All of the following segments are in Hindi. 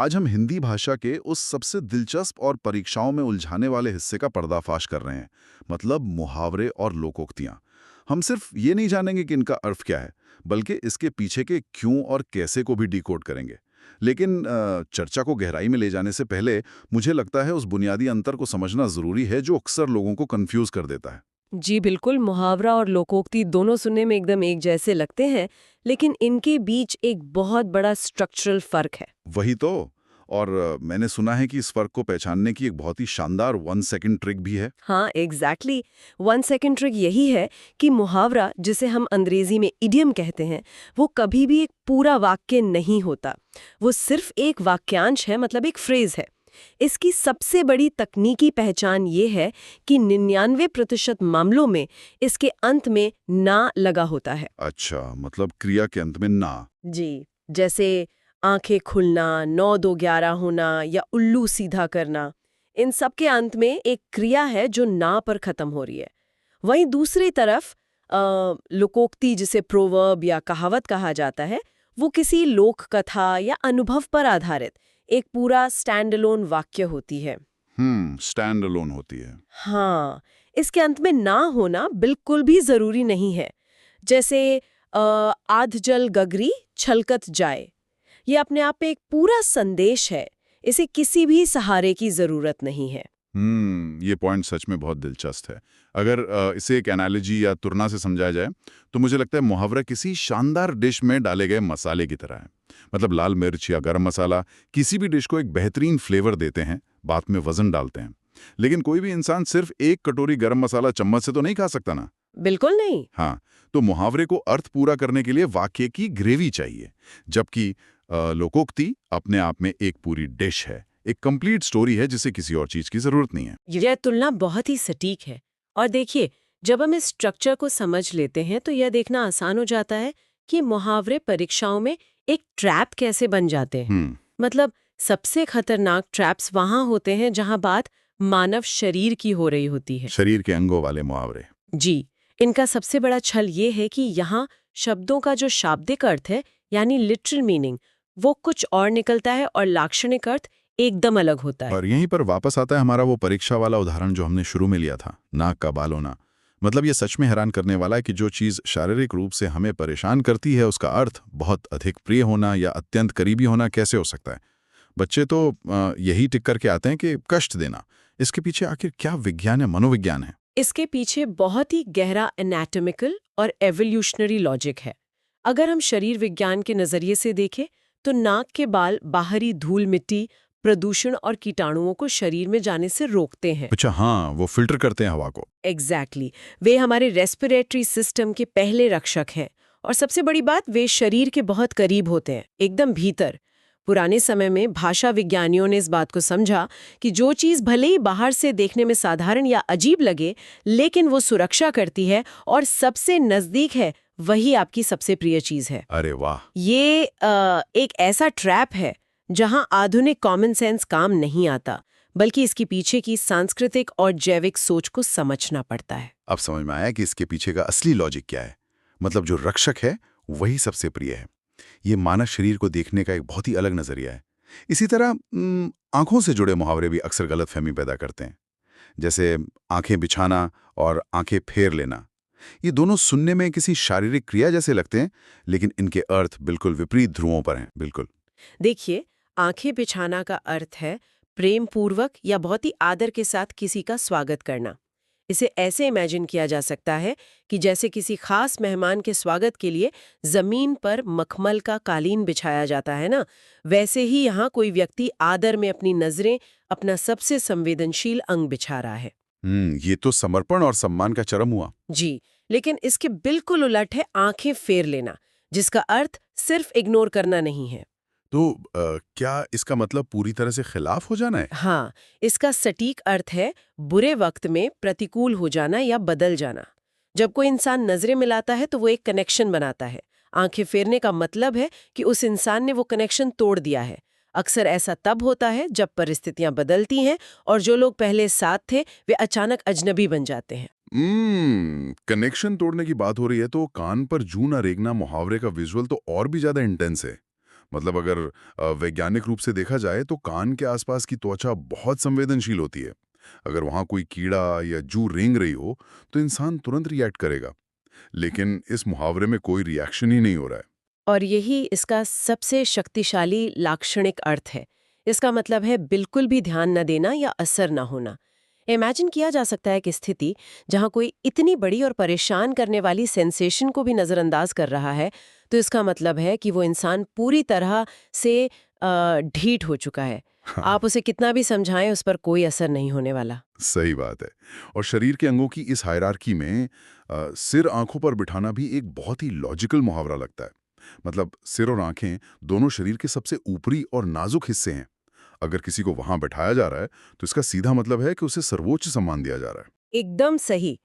आज हम हिंदी भाषा के उस सबसे दिलचस्प और परीक्षाओं में उलझाने वाले हिस्से का पर्दाफाश कर रहे हैं, मतलब मुहावरे और लोकोक्तियां। हम सिर्फ ये नहीं जानेंगे कि इनका अर्थ क्या है, बल्कि इसके पीछे के क्यों और कैसे को भी डिकोड करेंगे। लेकिन चर्चा को गहराई में ले जाने से पहले मुझे लगता है उस बुनियादी अंतर को समझना जरूरी है जो अक्सर लोगों को कंफ्यूज कर देता है। जी बिल्कुल, मुहावरा और लोकोक्ति दोनों सुनने में एकदम एक जैसे लगते हैं, लेकिन इनके बीच एक बहुत बड़ा स्ट्रक्चरल फर्क है। वही तो। और मैंने सुना है कि इस फर्क को पहचानने की एक बहुत ही शानदार 1 सेकंड ट्रिक भी है। हाँ, एग्जैक्टली। 1 सेकंड ट्रिक यही है कि मुहावरा, जिसे हम अंग्रेजी में इडियम कहते हैं, वो कभी भी एक पूरा वाक्य नहीं होता। वो सिर्फ एक वाक्यांश है, मतलब एक फ्रेज है। इसकी सबसे बड़ी तकनीकी पहचान ये है कि 99% मामलों में इसके अंत में ना लगा होता है। अच्छा, मतलब क्रिया के अंत में ना। जी, जैसे आंखें खुलना, 9 2 11 होना या उल्लू सीधा करना, इन सब के अंत में एक क्रिया है जो ना पर खत्म हो रही है। वहीं दूसरी तरफ लोकोक्ति, जिसे प्रोवर्ब या कहावत कहा जाता है, वो किसी लोक कथा या अनुभव पर आधारित एक पूरा स्टैंड अलोन वाक्य होती है। स्टैंड अलोन होती है। हाँ, इसके अंत में ना होना बिल्कुल भी जरूरी नहीं है। जैसे आध जल गगरी छलकत जाए, ये अपने आप में एक पूरा संदेश है। इसे किसी भी सहारे की जरूरत नहीं है। ये पॉइंट सच में बहुत दिलचस्प है। अगर इसे एक एनालॉजी या तुलना से समझाया जाए तो मुझे लगता है मुहावरा किसी शानदार डिश में डाले गए मसाले की तरह है। मतलब लाल मिर्च या गरम मसाला किसी भी डिश को एक बेहतरीन फ्लेवर देते हैं, बाद में वजन डालते हैं। लेकिन कोई भी इंसान सिर्फ एक कटोरी गरम मसाला चम्मच से तो नहीं खा सकता ना। बिल्कुल नहीं। हाँ, तो मुहावरे को अर्थ पूरा करने के लिए वाक्य की ग्रेवी चाहिए, जबकि लोकोक्ति अपने आप में एक पूरी डिश है, एक कंप्लीट स्टोरी है जिसे किसी और चीज की जरूरत नहीं है। यह तुलना बहुत ही सटीक है। और देखिए, जब हम इस स्ट्रक्चर को समझ लेते हैं तो यह देखना आसान हो जाता है कि मुहावरे परीक्षाओं में एक ट्रैप कैसे बन जाते हैं। मतलब सबसे खतरनाक ट्रैप्स वहां होते हैं जहां बात मानव शरीर की हो रही होती है। शरीर के अंगों वाले मुहावरे। जी, इनका सबसे बड़ा छल ये है कि यहाँ शब्दों का जो शाब्दिक अर्थ है, यानी लिटरल मीनिंग, वो कुछ और निकलता है और लाक्षणिक अर्थ एकदम अलग होता है। और यहीं पर वापस आता है हमारा वो परीक्षा वाला उदाहरण जो हमने शुरू में लिया था, नाक का बाल होना। मतलब ये सच में हैरान करने वाला है कि जो चीज़ शारीरिक रूप से हमें परेशान करती है उसका अर्थ बहुत अधिक प्रिय होना या अत्यंत करीबी होना कैसे हो सकता है। बच्चे तो यही टिक करके आते हैं कि कष्ट देना। इसके पीछे आखिर क्या विज्ञान है, मनोविज्ञान है? इसके पीछे बहुत ही गहरा एनाटॉमिकल और एवोल्यूशनरी लॉजिक है। अगर हम शरीर विज्ञान के नजरिए से देखें तो नाक के बाल बाहरी धूल मिट्टी, प्रदूषण और कीटाणुओं को शरीर में जाने से रोकते हैं। अच्छा, हाँ, वो फिल्टर करते हैं हवा को। एग्जैक्टली, वे हमारे रेस्पिरेटरी सिस्टम के पहले रक्षक हैं। और सबसे बड़ी बात, वे शरीर के बहुत करीब होते हैं, एकदम भीतर। पुराने समय में भाषा विज्ञानियों ने इस बात को समझा कि जो चीज़ भले ही बाहर से देखने में साधारण या अजीब लगे, लेकिन वो सुरक्षा करती है और सबसे नज़दीक है, वही आपकी सबसे प्रिय चीज़ है। अरे वाह! ये एक ऐसा ट्रैप है जहां आधुनिक कॉमन सेंस काम नहीं आता, बल्कि इसके पीछे की सांस्कृतिक और जैविक सोच को समझना पड़ता है। अब समझ में आया कि इसके पीछे का असली लॉजिक क्या है। मतलब जो रक्षक है वही सबसे प्रिय है। ये मानव शरीर को देखने का एक बहुत ही अलग नजरिया है। इसी तरह आंखों से जुड़े मुहावरे भी अक्सर गलतफहमी पैदा करते हैं। जैसे आंखें बिछाना और आंखें फेर लेना। ये दोनों सुनने में किसी शारीरिक क्रिया जैसे लगते हैं, लेकिन इनके अर्थ बिल्कुल विपरीत ध्रुवों पर हैं। बिल्कुल। देखिए, आंखें बिछाना का अर्थ है प्रेम पूर्वक या बहुत ही आदर के साथ किसी का स्वागत करना। इसे ऐसे इमेजिन किया जा सकता है कि जैसे किसी खास मेहमान के स्वागत के लिए जमीन पर मखमल का कालीन बिछाया जाता है ना, वैसे ही यहाँ कोई व्यक्ति आदर में अपनी नजरें, अपना सबसे संवेदनशील अंग बिछा रहा है। ये तो समर्पण और सम्मान का चरम हुआ। जी, लेकिन इसके बिल्कुल उलट है आंखें फेर लेना, जिसका अर्थ सिर्फ इग्नोर करना नहीं है। तो क्या इसका मतलब पूरी तरह से खिलाफ हो जाना है? हाँ, इसका सटीक अर्थ है बुरे वक्त में प्रतिकूल हो जाना या बदल जाना। जब कोई इंसान नजरें मिलाता है तो वो एक कनेक्शन बनाता है। आंखें फेरने का मतलब है कि उस इंसान ने वो कनेक्शन तोड़ दिया है। अक्सर ऐसा तब होता है जब परिस्थितियां बदलती हैं और जो लोग पहले साथ थे वे अचानक अजनबी बन जाते हैं। कनेक्शन तोड़ने की बात हो रही है तो कान पर जूं न रेंगना मुहावरे का विजुअल तो और भी ज्यादा इंटेंस है। मतलब अगर वैज्ञानिक रूप से देखा जाए तो कान के आसपास की त्वचा बहुत संवेदनशील होती है। अगर वहां कोई कीड़ा या जू रेंग रही हो तो इंसान तुरंत रिएक्ट करेगा, लेकिन इस मुहावरे में कोई रिएक्शन ही नहीं हो रहा है। और यही इसका सबसे शक्तिशाली लाक्षणिक अर्थ है। इसका मतलब है बिल्कुल भी ध्यान न देना या असर न होना। इमेजिन किया जा सकता है कि स्थिति जहां कोई इतनी बड़ी और परेशान करने वाली सेंसेशन को भी नज़रअंदाज कर रहा है, तो इसका मतलब है कि वो इंसान पूरी तरह से ढीठ हो चुका है। हाँ, आप उसे कितना भी समझाएं, उस पर कोई असर नहीं होने वाला। सही बात है। और शरीर के अंगों की इस हायरार्की में सिर आंखों पर बिठाना भी एक बहुत ही लॉजिकल मुहावरा लगता है। मतलब सिर और आंखें दोनों शरीर के सबसे ऊपरी और नाजुक हिस्से हैं। अगर किसी को वहां बैठाया जा रहा है तो इसका सीधा मतलब है कि उसे सर्वोच्च सम्मान दिया जा रहा है। एकदम सही।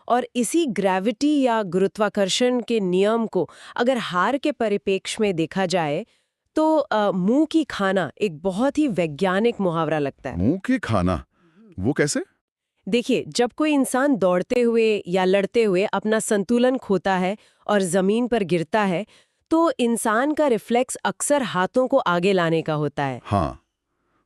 और इसी ग्रेविटी या गुरुत्वाकर्षण के नियम को अगर हार के परिप्रेक्ष्य में देखा जाए, तो मुंह की खाना एक बहुत ही वैज्ञानिक मुहावरा लगता है। मुंह के खाना, वो कैसे? देखिए, जब कोई इंसान दौड़ते हुए या लड़ते हुए अपना संतुलन खोता है और जमीन पर गिरता है, तो इंसान का रिफ्लेक्स अक्सर हाथों को आगे लाने का होता है। हाँ,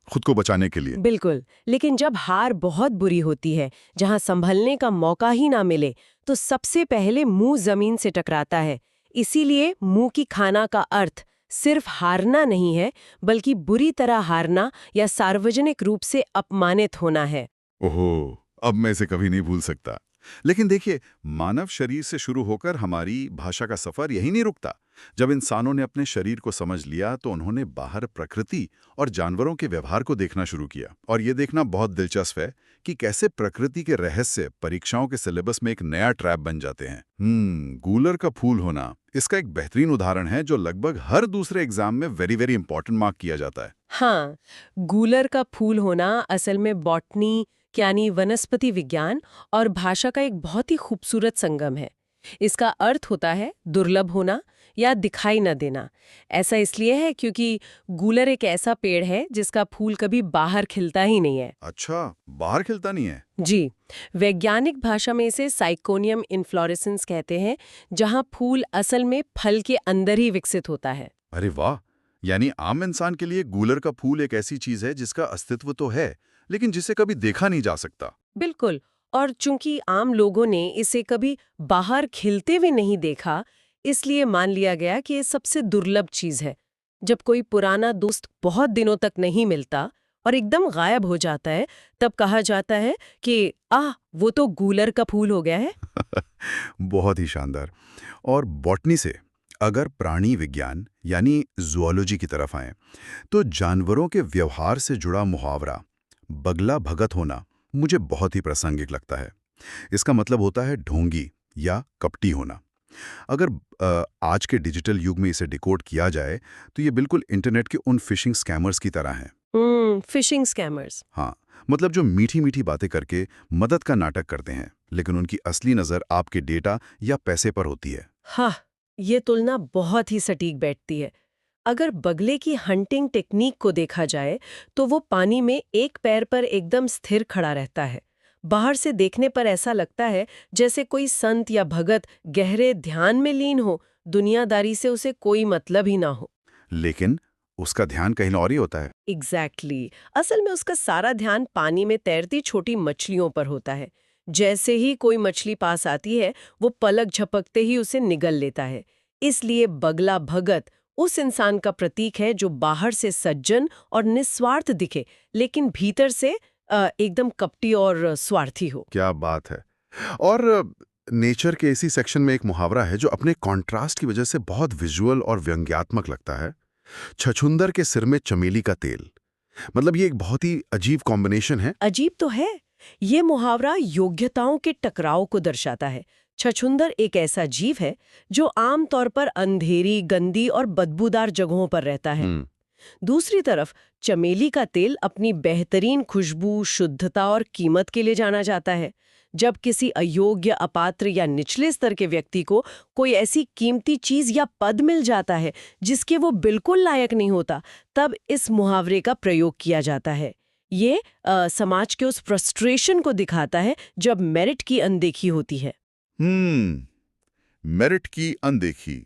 खुद को बचाने के लिए। बिल्कुल। लेकिन जब हार बहुत बुरी होती है, जहां संभलने का मौका ही ना मिले, तो सबसे पहले मुंह जमीन से टकराता है। इसीलिए मुंह की खाना का अर्थ सिर्फ हारना नहीं है, बल्कि बुरी तरह हारना या सार्वजनिक रूप से अपमानित होना है। ओहो, अब मैं इसे कभी नहीं भूल सकता। लेकिन देखिए, मानव शरीर से शुरू होकर हमारी भाषा का सफर यही नहीं रुकता। जब इंसानों ने अपने शरीर को समझ लिया तो उन्होंने बाहर प्रकृति और जानवरों के व्यवहार को देखना शुरू किया। और ये देखना बहुत दिलचस्प है कि कैसे प्रकृति के रहस्य परीक्षाओं के सिलेबस में एक नया ट्रैप बन जाते हैं। गूलर का फूल होना इसका एक बेहतरीन उदाहरण है, जो लगभग हर दूसरे एग्जाम में वेरी वेरी इंपॉर्टेंट मार्क किया जाता है। हाँ, गूलर का फूल होना असल में बॉटनी यानी वनस्पति विज्ञान और भाषा का एक बहुत ही खूबसूरत संगम है। इसका अर्थ होता है दुर्लभ होना या दिखाई न देना। ऐसा इसलिए है क्योंकि गूलर एक ऐसा पेड़ है जिसका फूल कभी बाहर खिलता ही नहीं है। अच्छा, बाहर खिलता नहीं है? जी, वैज्ञानिक भाषा में इसे साइकोनियम इन्फ्लोरेसेंस कहते हैं, जहां फूल असल में फल के अंदर ही विकसित होता है। अरे वाह! यानी आम इंसान के लिए गूलर का फूल एक ऐसी चीज है जिसका अस्तित्व तो है, लेकिन जिसे कभी देखा नहीं जा सकता। बिल्कुल। और चूंकि आम लोगों ने इसे कभी बाहर खिलते हुए नहीं देखा, इसलिए मान लिया गया कि ये सबसे दुर्लभ चीज है। जब कोई पुराना दोस्त बहुत दिनों तक नहीं मिलता और एकदम गायब हो जाता है, तब कहा जाता है कि वो तो गूलर का फूल हो गया है। बहुत ही शानदार। और बॉटनी से अगर प्राणी विज्ञान यानी जूलॉजी की तरफ आएं, तो जानवरों के व्यवहार से जुड़ा मुहावरा बगला भगत होना मुझे बहुत ही प्रासंगिक लगता है। इसका मतलब होता है ढोंगी या कपटी होना। अगर आज के डिजिटल युग में इसे डिकोड किया जाए तो ये बिल्कुल इंटरनेट के उन फिशिंग स्कैमर्स की तरह हैं। Fishing scammers. हाँ, मतलब जो मीठी मीठी बातें करके मदद का नाटक करते हैं, लेकिन उनकी असली नज़र आपके डेटा या पैसे पर होती है। हाँ, ये तुलना बहुत ही सटीक बैठती है। अगर बगले की हंटिंग टेक्निक को देखा जाए, तो वो पानी में एक पैर पर एकदम स्थिर खड़ा रहता है। बाहर से देखने पर ऐसा लगता है जैसे कोई संत या भगत गहरे ध्यान में लीन हो, दुनियादारी से उसे कोई मतलब ही ना हो। लेकिन उसका ध्यान कहीं और ही होता है। एग्जैक्टली। असल में उसका सारा ध्यान पानी में तैरती छोटी मछलियों पर होता है। जैसे ही कोई मछली पास आती है, वो पलक झपकते ही उसे निगल लेता है। इसलिए बगला भगत उस इंसान का प्रतीक है जो बाहर से सज्जन और निस्वार्थ दिखे, लेकिन भीतर से एकदम कपटी और स्वार्थी हो। क्या बात है। और नेचर के इसी सेक्शन में एक मुहावरा है जो अपने कॉन्ट्रास्ट की वजह से बहुत विजुअल और व्यंग्यात्मक लगता है। छछूंदर के सिर में चमेली का तेल। मतलब ये एक बहुत ही अजीब कॉम्बिनेशन है। अजीब तो है। ये मुहावरा योग्यताओं के टकराव को दर्शाता है। छछूंदर एक ऐसा जीव है जो आमतौर पर अंधेरी, गंदी और बदबूदार जगहों पर रहता है। दूसरी तरफ चमेली का तेल अपनी बेहतरीन खुशबू, शुद्धता और कीमत के लिए जाना जाता है। जब किसी अयोग्य, अपात्र या निचले स्तर के व्यक्ति को कोई ऐसी कीमती चीज या पद मिल जाता है जिसके वो बिल्कुल लायक नहीं होता, तब इस मुहावरे का प्रयोग किया जाता है। ये समाज के उस फ्रस्ट्रेशन को दिखाता है जब मेरिट की अनदेखी होती है। मेरिट की अनदेखी।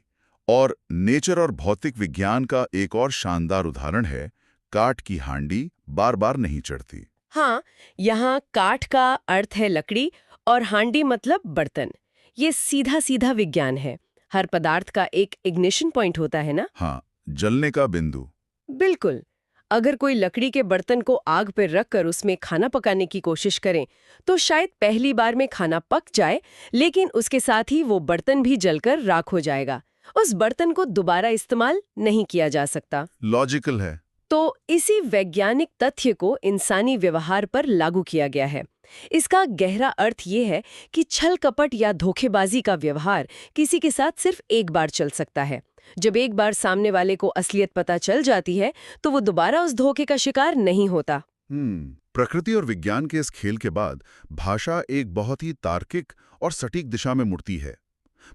और नेचर और भौतिक विज्ञान का एक और शानदार उदाहरण है काठ की हांडी बार बार नहीं चढ़ती। हाँ, यहाँ काठ का अर्थ है लकड़ी और हांडी मतलब बर्तन। ये सीधा सीधा विज्ञान है। हर पदार्थ का एक इग्निशन पॉइंट होता है ना? हाँ, जलने का बिंदु। बिल्कुल। अगर कोई लकड़ी के बर्तन को आग पर रखकर उसमें खाना पकाने की कोशिश करें, तो शायद पहली बार में खाना पक जाए, लेकिन उसके साथ ही वो बर्तन भी जलकर राख हो जाएगा। उस बर्तन को दोबारा इस्तेमाल नहीं किया जा सकता। लॉजिकल है। तो इसी वैज्ञानिक तथ्य को इंसानी व्यवहार पर लागू किया गया है। इसका गहरा अर्थ ये है कि छल कपट या धोखेबाजी का व्यवहार किसी के साथ सिर्फ एक बार चल सकता है। जब एक बार सामने वाले को असलियत पता चल जाती है, तो वो दोबारा उस धोखे का शिकार नहीं होता। प्रकृति और विज्ञान के इस खेल के बाद भाषा एक बहुत ही तार्किक और सटीक दिशा में मुड़ती है,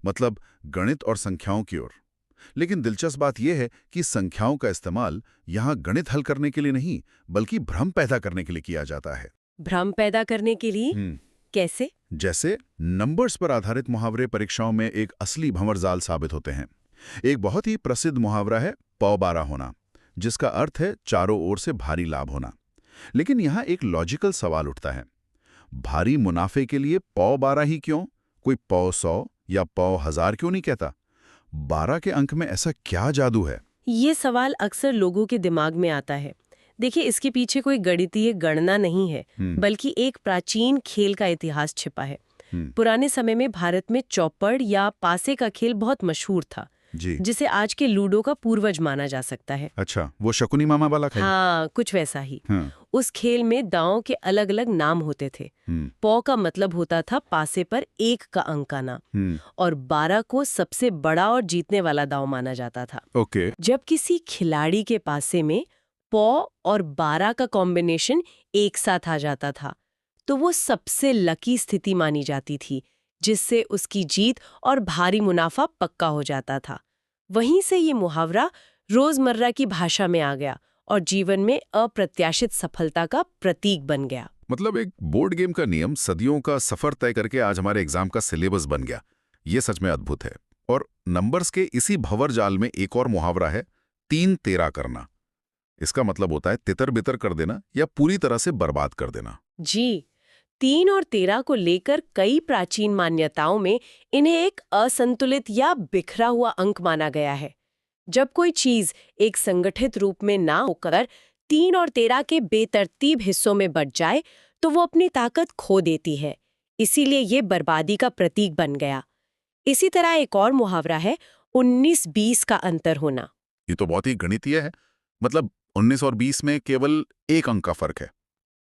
मतलब गणित और संख्याओं की ओर। लेकिन दिलचस्प बात यह है कि संख्याओं का इस्तेमाल यहाँ गणित हल करने के लिए नहीं, बल्कि भ्रम पैदा करने के लिए किया जाता है। भ्रम पैदा करने के लिए? कैसे? जैसे नंबर्स पर आधारित मुहावरे परीक्षाओं में एक असली भंवरजाल साबित होते हैं। एक बहुत ही प्रसिद्ध मुहावरा है पौ बारा होना, जिसका अर्थ है चारों ओर से भारी लाभ होना। लेकिन यहाँ एक लॉजिकल सवाल उठता है, भारी मुनाफे के लिए पौ बारा ही क्यों? कोई पौ 100 या पौ 1000 क्यों नहीं कहता? 12 के अंक में ऐसा क्या जादू है? ये सवाल अक्सर लोगों के दिमाग में आता है। देखिए, इसके पीछे कोई गणितीय गणना नहीं है, बल्कि एक प्राचीन खेल का इतिहास छिपा है। पुराने समय में भारत में चौपड़ या पासे का खेल बहुत मशहूर था, जिसे आज के लूडो का पूर्वज माना जा सकता है। अच्छा, वो शकुनी मामा वाला खेल? हाँ, कुछ वैसा ही। उस खेल में दांवों के अलग अलग नाम होते थे। पौ का मतलब होता था पासे पर 1 का अंक आना, और 12 को सबसे बड़ा और जीतने वाला दांव माना जाता था। ओके। जब किसी खिलाड़ी के पासे में पौ और 12 का कॉम्बिनेशन एक साथ आ जाता था, तो वो सबसे लकी स्थिति मानी जाती थी, जिससे उसकी जीत और भारी मुनाफा पक्का हो जाता था। वहीं से ये मुहावरा रोजमर्रा की भाषा में आ गया और जीवन में अप्रत्याशित सफलता का प्रतीक बन गया। मतलब एक बोर्ड गेम का नियम सदियों का सफर तय करके आज हमारे एग्जाम का सिलेबस बन गया। ये सच में अद्भुत है। और नंबर्स के इसी भंवर जाल में एक और मुहावरा है 3-13 करना। इसका मतलब होता है तितर बितर कर देना या पूरी तरह से बर्बाद कर देना। जी, 3 और 13 को लेकर कई प्राचीन मान्यताओं में इन्हें एक असंतुलित या बिखरा हुआ अंक माना गया है। जब कोई चीज एक संगठित रूप में ना होकर 3 और 13 के बेतरतीब हिस्सों में बट जाए, तो वो अपनी ताकत खो देती है। इसीलिए ये बर्बादी का प्रतीक बन गया। इसी तरह एक और मुहावरा है 19-20 का अंतर होना। ये तो बहुत ही गणितीय है। मतलब 19 और 20 में केवल 1 अंक का फर्क है।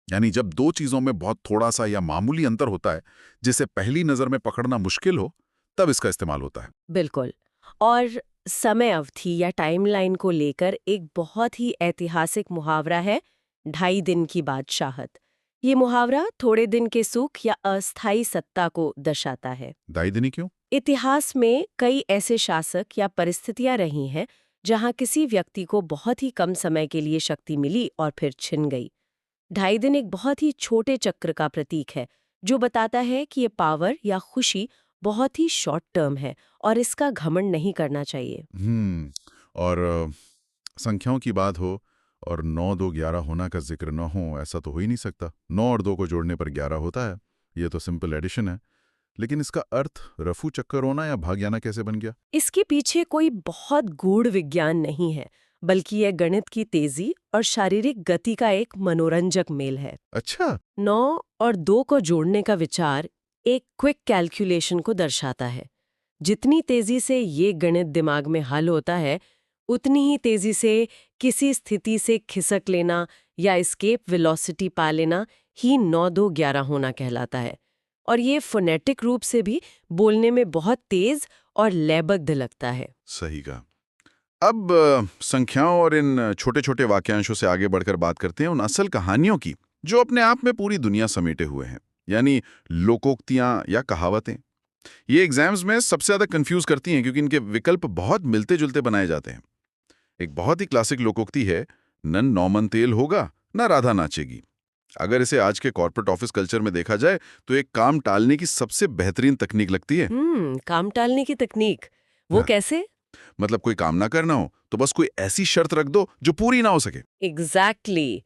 यानी जब दो चीजों में बहुत थोड़ा सा या मामूली अंतर होता है, जिसे पहली नजर में पकड़ना मुश्किल हो, तब इसका इस्तेमाल होता है। बिल्कुल। और समय अवधि या टाइमलाइन को लेकर एक बहुत ही ऐतिहासिक मुहावरा है 2.5 दिन की बादशाहत। ये मुहावरा थोड़े दिन के सुख या अस्थायी सत्ता को दर्शाता है। 2.5 दिन ही क्यों? इतिहास में कई ऐसे शासक या परिस्थितियां रही हैं जहां किसी व्यक्ति को बहुत ही कम समय के लिए शक्ति मिली और फिर छिन गई। 2.5 दिन एक बहुत ही छोटे चक्र का प्रतीक है, जो बताता है कि ये पावर या खुशी बहुत ही शॉर्ट टर्म है और इसका घमंड नहीं करना चाहिए। और संख्याओं की बात हो और 9, 2, 11 होना का जिक्र न हो, ऐसा तो हो ही नहीं सकता। 9 और 2 को जोड़ने पर 11 होता है। ये तो सिंपल एडिशन है। लेकिन इसका अर्थ रफू चक्कर होना या भाग जाना कैसे बन गया? इसके पीछे कोई बहुत गूढ़ विज्ञान नहीं है, बल्कि यह गणित की तेजी और शारीरिक गति का एक मनोरंजक मेल है। अच्छा। 9 और 2 को जोड़ने का विचार एक क्विक कैलकुलेशन को दर्शाता है। जितनी तेजी से ये गणित दिमाग में हल होता है, उतनी ही तेजी से किसी स्थिति से खिसक लेना या एस्केप वेलोसिटी पा लेना ही 9-2-11 होना कहलाता है। और ये फोनेटिक रूप से भी बोलने में बहुत तेज और लयबद्ध लगता है। सही कहा। अब संख्याओं और इन छोटे छोटे वाक्यांशों से आगे बढ़कर बात करते हैं उन असल कहानियों की, जो अपने आप में पूरी दुनिया समेटे हुए हैं, यानी लोकोक्तियां या कहावतें। ये एग्जाम्स में सबसे ज्यादा कंफ्यूज करती हैं क्योंकि इनके विकल्प बहुत मिलते जुलते बनाए जाते हैं। एक बहुत ही क्लासिक लोकोक्ति है, न नौमन तेल होगा न राधा नाचेगी। अगर इसे आज के कॉर्पोरेट ऑफिस कल्चर में देखा जाए तो एक काम टालने की सबसे बेहतरीन तकनीक लगती है। काम टालने की तकनीक, वो कैसे? मतलब कोई काम ना करना हो तो बस कोई ऐसी शर्त रख दो जो पूरी ना हो सके। एग्जैक्टली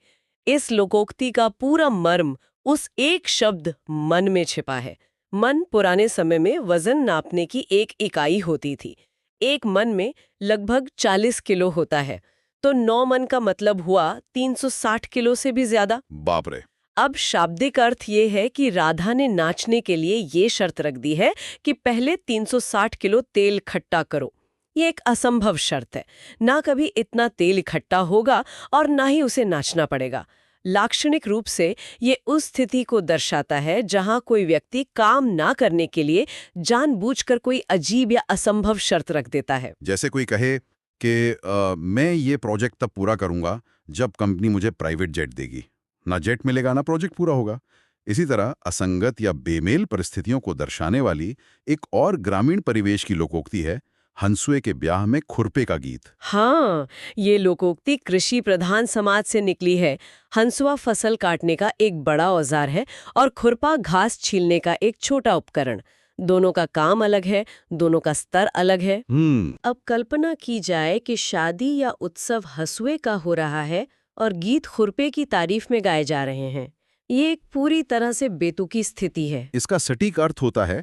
इस लोकोक्ति का पूरा मर्म उस एक शब्द मन में छिपा है। मन पुराने समय में वजन नापने की एक इकाई होती थी। एक मन में लगभग 40 किलो होता है, तो 9 मन का मतलब हुआ 360 किलो से भी ज्यादा। बाप रे। अब शाब्दिक अर्थ ये है कि राधा ने नाचने के लिए ये शर्त रख दी है कि पहले 360 किलो तेल इकट्ठा करो। ये एक असंभव शर्त है। ना कभी इतना तेल इकट्ठा होगा और ना ही उसे नाचना पड़ेगा। लाक्षणिक रूप से ये उस स्थिति को दर्शाता है जहां कोई व्यक्ति काम ना करने के लिए जानबूझकर कोई अजीब या असंभव शर्त रख देता है। जैसे कोई कहे कि मैं ये प्रोजेक्ट तब पूरा करूंगा जब कंपनी मुझे प्राइवेट जेट देगी। ना जेट मिलेगा ना प्रोजेक्ट पूरा होगा। इसी तरह असंगत या बेमेल परिस्थितियों को दर्शाने वाली एक और ग्रामीण परिवेश की लोकोक्ति है, हंसुए के ब्याह में खुरपे का गीत। हाँ, ये लोकोक्ति कृषि प्रधान समाज से निकली है। हंसुआ फसल काटने का एक बड़ा औजार है और खुरपा घास छीलने का एक छोटा उपकरण। दोनों का काम अलग है, दोनों का स्तर अलग है। अब कल्पना की जाए कि शादी या उत्सव हंसुए का हो रहा है और गीत खुरपे की तारीफ में गाए जा रहे हैं। ये एक पूरी तरह से बेतुकी स्थिति है। इसका सटीक अर्थ होता है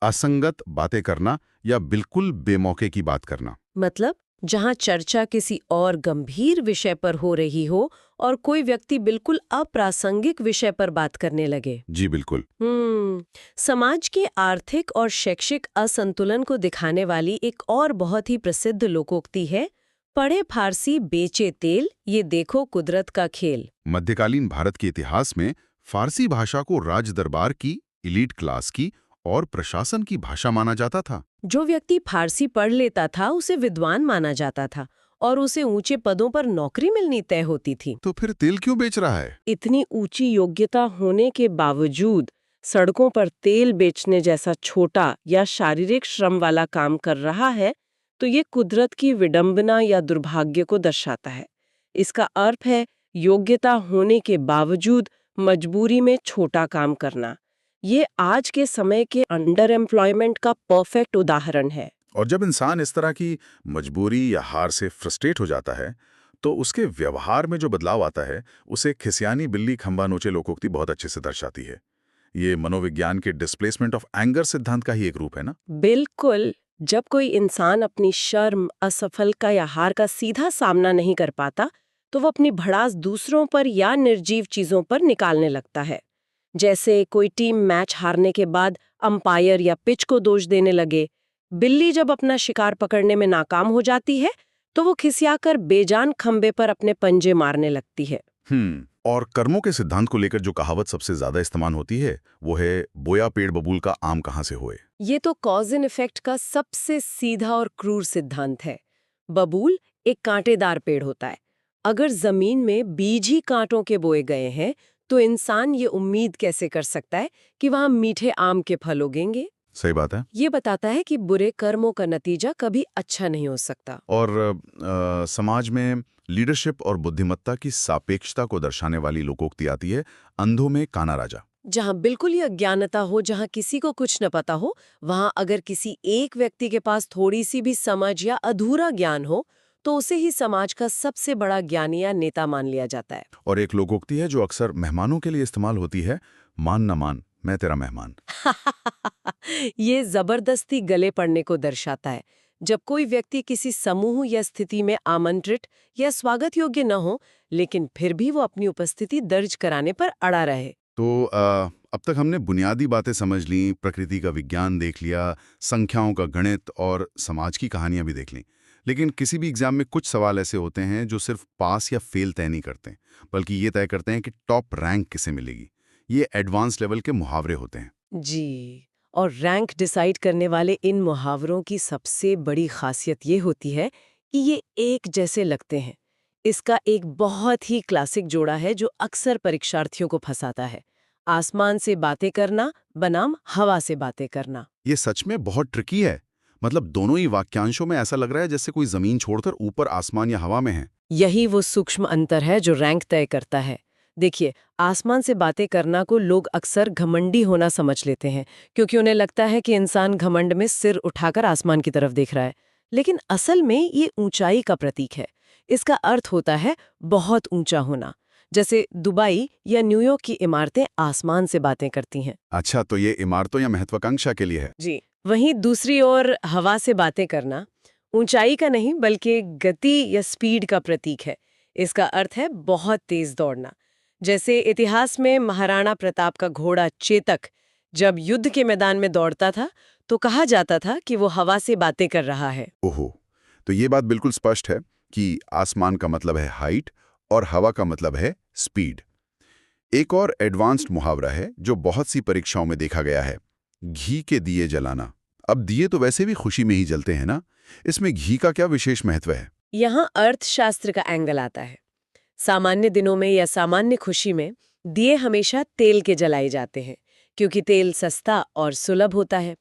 असंगत बातें करना या बिल्कुल बेमौके की बात करना। मतलब जहां चर्चा किसी और गंभीर विषय पर हो रही हो और कोई व्यक्ति बिल्कुल अप्रासंगिक विषय पर बात करने लगे। जी बिल्कुल। समाज के आर्थिक और शैक्षिक असंतुलन को दिखाने वाली एक और बहुत ही प्रसिद्ध लोकोक्ति है, पढ़े फारसी बेचे तेल, ये देखो कुदरत का खेल। मध्यकालीन भारत के इतिहास में फारसी भाषा को राज दरबार की, इलीट क्लास की और प्रशासन की भाषा माना जाता था। जो व्यक्ति फारसी पढ़ लेता था उसे विद्वान माना जाता था और उसे ऊंचे पदों पर नौकरी मिलनी तय होती थी। तो फिर तेल क्यों बेच रहा है? इतनी ऊंची योग्यता होने के बावजूद सड़कों पर तेल बेचने जैसा छोटा या शारीरिक श्रम वाला काम कर रहा है, तो ये कुदरत की विडंबना या दुर्भाग्य को दर्शाता है। इसका अर्थ है योग्यता होने के बावजूद मजबूरी में छोटा काम करना। ये आज के समय के अंडर एम्प्लॉयमेंट का परफेक्ट उदाहरण है। और जब इंसान इस तरह की मजबूरी या हार से फ्रस्ट्रेट हो जाता है, तो उसके व्यवहार में जो बदलाव आता है, उसे खिसियानी बिल्ली खंबा नोचे लोकोक्ति बहुत अच्छे से दर्शाती है। ये मनोविज्ञान के डिस्प्लेसमेंट ऑफ एंगर सिद्धांत का ही एक रूप है ना? बिल्कुल। जब कोई इंसान अपनी शर्म, असफलता या हार का सीधा सामना नहीं कर पाता, तो वो अपनी भड़ास दूसरों पर या निर्जीव चीजों पर निकालने लगता है। जैसे कोई टीम मैच हारने के बाद अंपायर या पिच को दोष देने लगे। बिल्ली जब अपना शिकार पकड़ने में नाकाम हो जाती है, तो वो खिसियाकर बेजान खंबे पर अपने पंजे मारने लगती है। और कर्मों के सिद्धांत को लेकर जो कहावत सबसे ज्यादा इस्तेमाल होती है, वो है बोया पेड़ बबूल का आम कहाँ से होए। ये तो कॉज एंड इफेक्ट का सबसे सीधा और क्रूर सिद्धांत है। बबूल एक कांटेदार पेड़ होता है। अगर जमीन में बीज ही कांटों के बोए गए हैं, तो इंसान ये उम्मीद कैसे कर सकता है कि वहां मीठे आम के फल उगेंगे? सही बात है। ये बताता है कि बुरे कर्मों का नतीजा कभी अच्छा नहीं हो सकता। और समाज में लीडरशिप और बुद्धिमत्ता की सापेक्षता को दर्शाने वाली लोकोक्ति आती है, अंधों में काना राजा। जहां बिल्कुल ही अज्ञानता हो, जहां किसी को कुछ न पता हो, वहां अगर किसी एक व्यक्ति के पास थोड़ी सी भी समझ या अधूरा ज्ञान हो, तो उसे ही समाज का सबसे बड़ा ज्ञानी या नेता मान लिया जाता है। और एक लोकोक्ति है जो अक्सर मेहमानों के लिए इस्तेमाल होती है, मान न मान, मैं तेरा मेहमान। ये जबरदस्ती गले पड़ने को दर्शाता है। जब कोई व्यक्ति किसी समूह या स्थिति में आमंत्रित या स्वागत योग्य न हो, लेकिन फिर भी वो अपनी उपस्थिति दर्ज कराने पर अड़ा रहे। तो अब तक हमने बुनियादी बातें समझ ली, प्रकृति का विज्ञान देख लिया, संख्याओं का गणित और समाज की कहानियां भी देख ली। लेकिन किसी भी एग्जाम में कुछ सवाल ऐसे होते हैं जो सिर्फ पास या फेल तय नहीं करते, बल्कि ये तय करते हैं कि टॉप रैंक किसे मिलेगी। ये एडवांस लेवल के मुहावरे होते हैं। जी, और रैंक डिसाइड करने वाले इन मुहावरों की सबसे बड़ी खासियत ये होती है कि ये एक जैसे लगते हैं। इसका एक बहुत ही क्लासिक जोड़ा है जो अक्सर परीक्षार्थियों को फंसाता है। आसमान से बातें करना बनाम हवा से बातें करना। ये सच में बहुत ट्रिकी है। मतलब दोनों ही वाक्यांशों में ऐसा लग रहा है जैसे कोई जमीन छोड़कर ऊपर आसमान या हवा में है। यही वो सूक्ष्म अंतर है जो रैंक तय करता है। देखिए, आसमान से बातें करना को लोग अक्सर घमंडी होना समझ लेते हैं, क्योंकि उन्हें लगता है कि इंसान घमंड में सिर उठाकर आसमान की तरफ देख रहा है। लेकिन असल में ये ऊंचाई का प्रतीक है। इसका अर्थ होता है बहुत ऊंचा होना। जैसे दुबई या न्यूयॉर्क की इमारतें आसमान से बातें करती हैं। अच्छा, तो ये इमारतों या महत्वाकांक्षा के लिए है। जी। वहीं दूसरी ओर हवा से बातें करना ऊंचाई का नहीं बल्कि गति या स्पीड का प्रतीक है। इसका अर्थ है बहुत तेज दौड़ना। जैसे इतिहास में महाराणा प्रताप का घोड़ा चेतक जब युद्ध के मैदान में दौड़ता था तो कहा जाता था कि वो हवा से बातें कर रहा है। ओहो, तो ये बात बिल्कुल स्पष्ट है कि आसमान का मतलब है हाइट और हवा का मतलब है स्पीड। एक और एडवांस्ड मुहावरा है जो बहुत सी परीक्षाओं में देखा गया है, घी के दिए जलाना। अब दिए तो वैसे भी खुशी में ही जलते हैं ना, इसमें घी का क्या विशेष महत्व है? यहाँ अर्थशास्त्र का एंगल आता है। सामान्य दिनों में या सामान्य खुशी में दिए हमेशा तेल के जलाए जाते हैं क्योंकि तेल सस्ता और सुलभ होता है।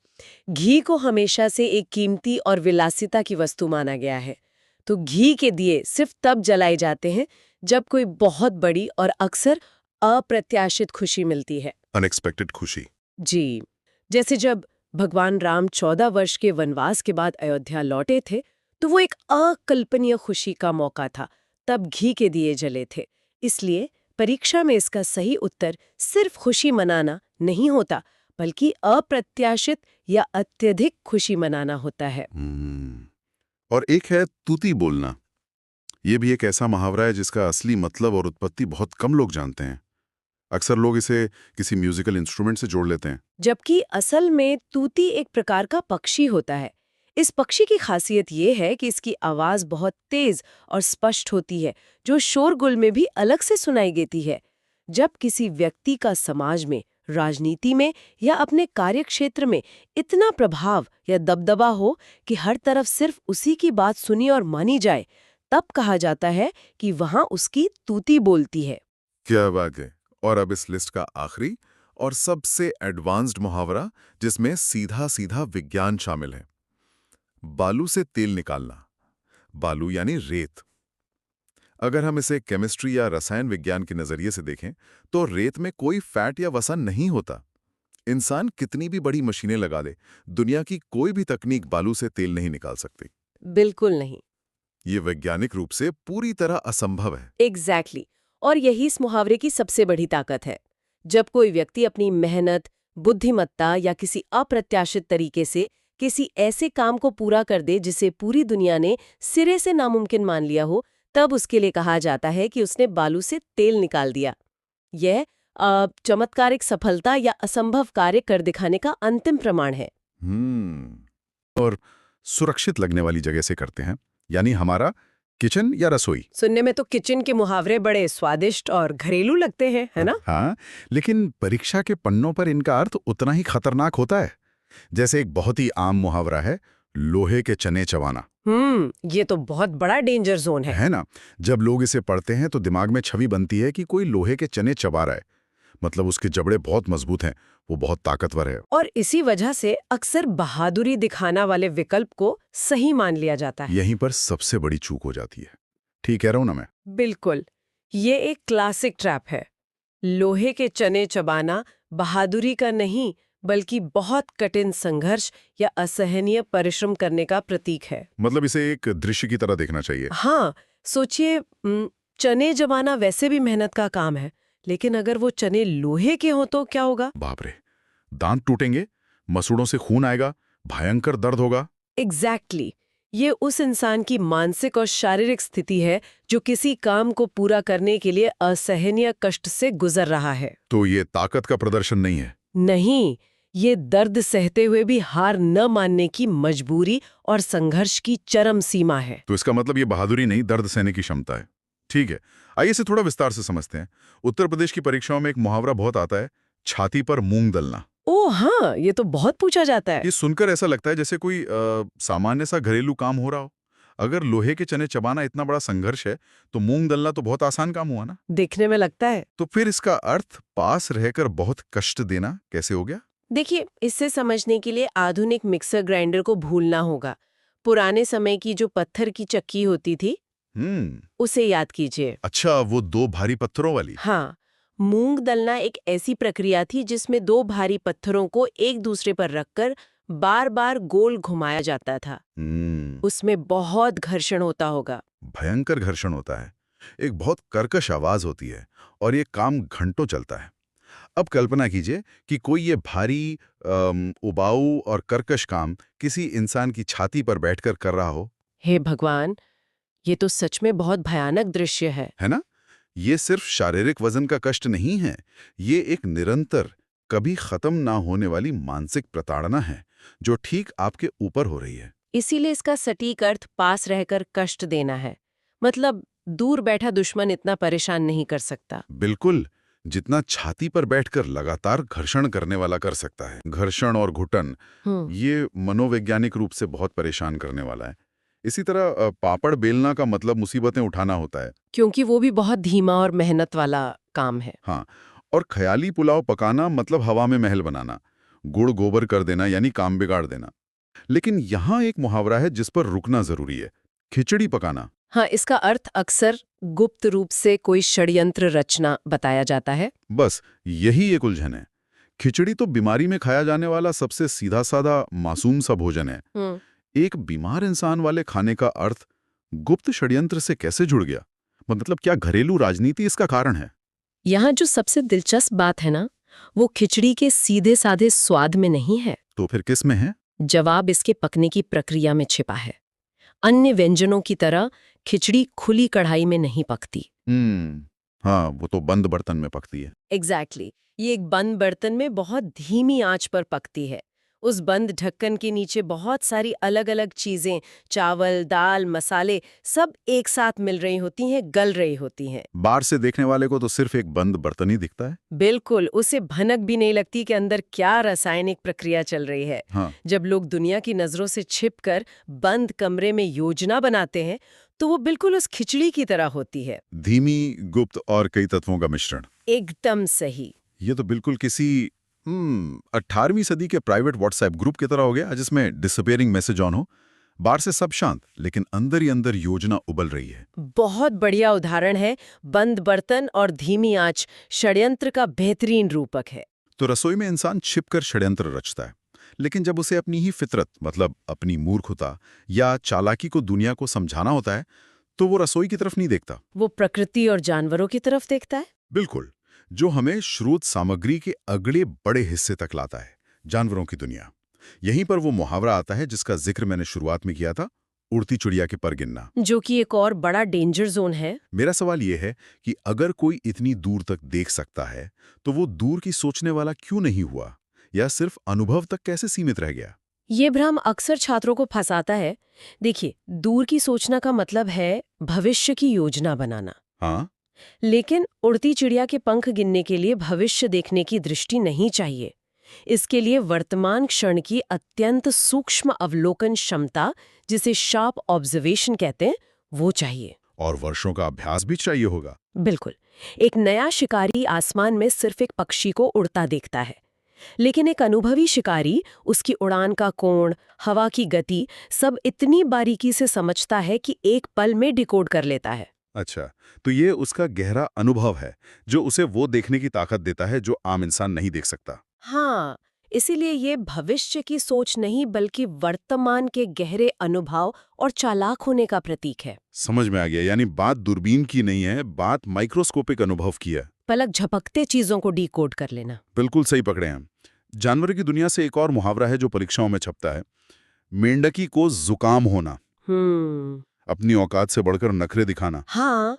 घी को हमेशा से एक कीमती और विलासिता की वस्तु माना गया है। तो घी के दिए सिर्फ तब जलाए जाते हैं जब कोई बहुत बड़ी और अक्सर अप्रत्याशित खुशी मिलती है। अनएक्सपेक्टेड खुशी। जी, जैसे जब भगवान राम 14 वर्ष के वनवास के बाद अयोध्या लौटे थे तो वो एक अकल्पनीय खुशी का मौका था। तब घी के दिए जले थे। इसलिए परीक्षा में इसका सही उत्तर सिर्फ खुशी मनाना नहीं होता बल्कि अप्रत्याशित या अत्यधिक खुशी मनाना होता है। और एक है तूती बोलना। ये भी एक ऐसा मुहावरा है जिसका असली मतलब और उत्पत्ति बहुत कम लोग जानते हैं। अक्सर लोग इसे किसी म्यूजिकल इंस्ट्रूमेंट से जोड़ लेते हैं। जबकि असल में तूती एक प्रकार का पक्षी होता है। इस पक्षी की खासियत ये है कि इसकी आवाज बहुत तेज और स्पष्ट होती है जो शोरगुल में भी अलग से सुनाई देती है। जब किसी व्यक्ति का समाज में, राजनीति में या अपने कार्यक्षेत्र में इतना प्रभाव या दबदबा हो कि हर तरफ सिर्फ उसी की बात सुनी और मानी जाए, तब कहा जाता है कि वहां उसकी तूती बोलती है। क्या बात है। और अब इस लिस्ट का आखिरी और सबसे एडवांस्ड मुहावरा जिसमें सीधा सीधा विज्ञान शामिल है, बालू से तेल निकालना। बालू यानी रेत। अगर हम इसे केमिस्ट्री या रसायन विज्ञान के नजरिए से देखें तो रेत में कोई फैट या वसा नहीं होता। इंसान कितनी भी बड़ी मशीनें लगा ले, दुनिया की कोई भी तकनीक बालू से तेल नहीं निकाल सकती। बिल्कुल नहीं। ये वैज्ञानिक रूप से पूरी तरह असंभव है। एग्जैक्टली। और यही इस मुहावरे की सबसे बड़ी ताकत है। जब कोई व्यक्ति अपनी मेहनत, बुद्धिमत्ता या किसी अप्रत्याशित तरीके से किसी ऐसे काम को पूरा कर दे जिसे पूरी दुनिया ने सिरे से नामुमकिन मान लिया हो, तब उसके लिए कहा जाता है कि उसने बालू से तेल निकाल दिया। यह चमत्कारिक सफलता या असंभव कार्य कर दिखाने का अंतिम प्रमाण है। और सुरक्षित लगने वाली जगह से करते हैं, यानी हमारा किचन या रसोई। सुनने में तो किचन के मुहावरे बड़े स्वादिष्ट और घरेलू लगते हैं, है ना? हाँ, लेकिन परीक्षा के पन्नों पर इनका अर्थ उतना ही खतरनाक होता है। जैसे एक बहुत ही आम मुहावरा है, लोहे के चने चबाना। ये तो बहुत बड़ा डेंजर जोन है ना? जब लोग इसे पढ़ते हैं तो दिमाग में छवि बनती है कि कोई लोहे के चने चबा रहा है, मतलब उसके जबड़े बहुत मजबूत हैं, वो बहुत ताकतवर है। और इसी वजह से अक्सर बहादुरी दिखाना वाले विकल्प को सही मान लिया जाता है। यहीं पर सबसे बड़ी चूक हो जाती है। ठीक कह रहा हूं ना मैं? बिल्कुल। ये एक क्लासिक ट्रैप है। लोहे के चने चबाना बहादुरी का नहीं बल्कि बहुत कठिन संघर्ष या असहनीय परिश्रम करने का प्रतीक है। मतलब इसे एक दृश्य की तरह देखना चाहिए। हाँ, सोचिए, चने चबाना वैसे भी मेहनत का काम है, लेकिन अगर वो चने लोहे के हो तो क्या होगा? बाप रे, दांत टूटेंगे, मसूड़ों से खून आएगा, भयंकर दर्द होगा। एग्जैक्टली। ये उस इंसान की मानसिक और शारीरिक स्थिति है जो किसी काम को पूरा करने के लिए असहनीय कष्ट से गुजर रहा है। तो ये ताकत का प्रदर्शन नहीं है। नहीं, ये दर्द सहते हुए भी हार न मानने की मजबूरी और संघर्ष की चरम सीमा है। तो इसका मतलब ये बहादुरी नहीं, दर्द सहने की क्षमता है। ठीक है, आइए इसे थोड़ा विस्तार से समझते हैं। उत्तर प्रदेश की परीक्षाओं में एक मुहावरा बहुत आता है, छाती पर मूंग दलना। ओह हाँ, ये तो बहुत पूछा जाता है। ये सुनकर ऐसा लगता है जैसे कोई सामान्य सा घरेलू काम हो रहा हो। अगर लोहे के चने चबाना इतना बड़ा संघर्ष है तो मूंग दलना तो बहुत आसान काम हुआ ना। देखने में लगता है। तो फिर इसका अर्थ पास रहकर बहुत कष्ट देना कैसे हो गया? देखिए, इससे समझने के लिए आधुनिक मिक्सर ग्राइंडर को भूलना होगा। पुराने समय की जो पत्थर की चक्की होती थी, उसे याद कीजिए। अच्छा, वो दो भारी पत्थरों वाली। हाँ, मूंग दलना एक ऐसी प्रक्रिया थी जिसमें दो भारी पत्थरों को एक दूसरे पर रखकर बार बार गोल घुमाया जाता था। उसमें बहुत घर्षण होता होगा। भयंकर घर्षण होता है। एक बहुत कर्कश आवाज होती है और ये काम घंटों चलता है। अब कल्पना कीजिए कि कोई ये भारी उबाऊ और कर्कश काम किसी इंसान की छाती पर बैठकर कर रहा हो, हे भगवान, ये तो सच में बहुत भयानक दृश्य है ना? ये सिर्फ शारीरिक वजन का कष्ट नहीं है, ये एक निरंतर, कभी खत्म ना होने वाली मानसिक प्रताड़ना है जो ठीक आपके ऊपर हो रही है। इसीलिए इसका सटीक अर्थ पास रहकर कष्ट देना है। मतलब दूर बैठा दुश्मन इतना परेशान नहीं कर सकता। बिल्कुल, जितना छाती पर बैठकर लगातार घर्षण करने वाला कर सकता है। घर्षण और घुटन, ये मनोवैज्ञानिक रूप से बहुत परेशान करने वाला है। इसी तरह पापड़ बेलना का मतलब मुसीबतें उठाना होता है। क्योंकि वो भी बहुत धीमा और मेहनत वाला काम है। हाँ, और ख्याली पुलाव पकाना मतलब हवा में महल बनाना, गुड़ गोबर कर देना यानी काम बिगाड़ देना। लेकिन यहाँ एक मुहावरा है जिस पर रुकना जरूरी है, खिचड़ी पकाना। हाँ, इसका अर्थ अक्सर गुप्त रूप से कोई षड्यंत्र रचना बताया जाता है। बस यही एक उलझन है। खिचड़ी तो बीमारी में खाया जाने वाला सबसे सीधा साधा मासूम सा भोजन है। एक बीमार इंसान वाले खाने का अर्थ गुप्त षड्यंत्र से कैसे जुड़ गया? मतलब क्या घरेलू राजनीति इसका कारण है? यहाँ जो सबसे दिलचस्प बात है ना, वो खिचड़ी के सीधे साधे स्वाद में नहीं है। तो फिर किस में है? जवाब इसके पकने की प्रक्रिया में छिपा है। अन्य व्यंजनों की तरह खिचड़ी खुली कढ़ाई में नहीं पकती। हाँ, वो तो बंद बर्तन में पकती है। एग्जैक्टली, ये एक बंद बर्तन में बहुत धीमी आंच पर पकती है। उस बंद ढक्कन के नीचे बहुत सारी अलग अलग चीजें, चावल, दाल, मसाले, सब एक साथ मिल रही होती हैं, गल रही होती हैं। बाहर से देखने वाले को तो सिर्फ एक बंद बर्तन ही दिखता है। बिल्कुल, उसे भनक भी नहीं लगती कि अंदर क्या रासायनिक प्रक्रिया चल रही है। हाँ। जब लोग दुनिया की नजरों से छिपकर बंद कमरे में योजना बनाते हैं, तो वो बिल्कुल उस खिचड़ी की तरह होती है। धीमी, गुप्त और कई तत्वों का मिश्रण। एकदम सही। ये तो बिल्कुल किसी 18वीं सदी के प्राइवेट व्हाट्सएप ग्रुप की तरह हो गया, जिसमें डिसअपीयरिंग मैसेज ऑन हो। बाहर से सब शांत, लेकिन अंदर ही अंदर योजना उबल रही है। बहुत बढ़िया उदाहरण है। बंद बर्तन और धीमी आंच षड्यंत्र का बेहतरीन रूपक है। तो रसोई में इंसान छिपकर षड्यंत्र रचता है, लेकिन जब उसे अपनी ही फितरत, मतलब अपनी मूर्खता या चालाकी को दुनिया को समझाना होता है, तो वो रसोई की तरफ नहीं देखता। वो प्रकृति और जानवरों की तरफ देखता है। बिल्कुल, जो हमें स्रोत सामग्री के अगले बड़े हिस्से तक लाता है, जानवरों की दुनिया। यहीं पर वो मुहावरा आता है जिसका जिक्र मैंने शुरुआत में किया था, उड़ती चिड़िया के पर गिनना, जो कि एक और बड़ा डेंजर जोन है। मेरा सवाल ये है कि अगर कोई इतनी दूर तक देख सकता है, तो वो दूर की सोचने वाला क्यों नहीं हुआ, या सिर्फ अनुभव तक कैसे सीमित रह गया? ये भ्रम अक्सर छात्रों को फंसाता है। देखिए, दूर की सोचना का मतलब है भविष्य की योजना बनाना। हाँ, लेकिन उड़ती चिड़िया के पंख गिनने के लिए भविष्य देखने की दृष्टि नहीं चाहिए। इसके लिए वर्तमान क्षण की अत्यंत सूक्ष्म अवलोकन क्षमता, जिसे शार्प ऑब्जर्वेशन कहते हैं, वो चाहिए। और वर्षों का अभ्यास भी चाहिए होगा। बिल्कुल। एक नया शिकारी आसमान में सिर्फ एक पक्षी को उड़ता देखता है, लेकिन एक अनुभवी शिकारी उसकी उड़ान का कोण, हवा की गति, सब इतनी बारीकी से समझता है कि एक पल में डिकोड कर लेता है। अच्छा, तो ये उसका गहरा अनुभव है जो उसे वो देखने की ताकत देता है जो आम इंसान नहीं देख सकता। हाँ, इसीलिए ये भविष्य की सोच नहीं बल्कि वर्तमान के गहरे अनुभव और चालाक होने का प्रतीक है। समझ में आ गया, यानी बात दूरबीन की नहीं है, बात माइक्रोस्कोपिक अनुभव की है। पलक झपकते चीजों को डिकोड कर लेना। बिल्कुल सही पकड़े हैं। जानवर की दुनिया से एक और मुहावरा है जो परीक्षाओं में छपता है, मेंढकी को जुकाम होना। अपनी औकात से बढ़कर नखरे दिखाना। हाँ,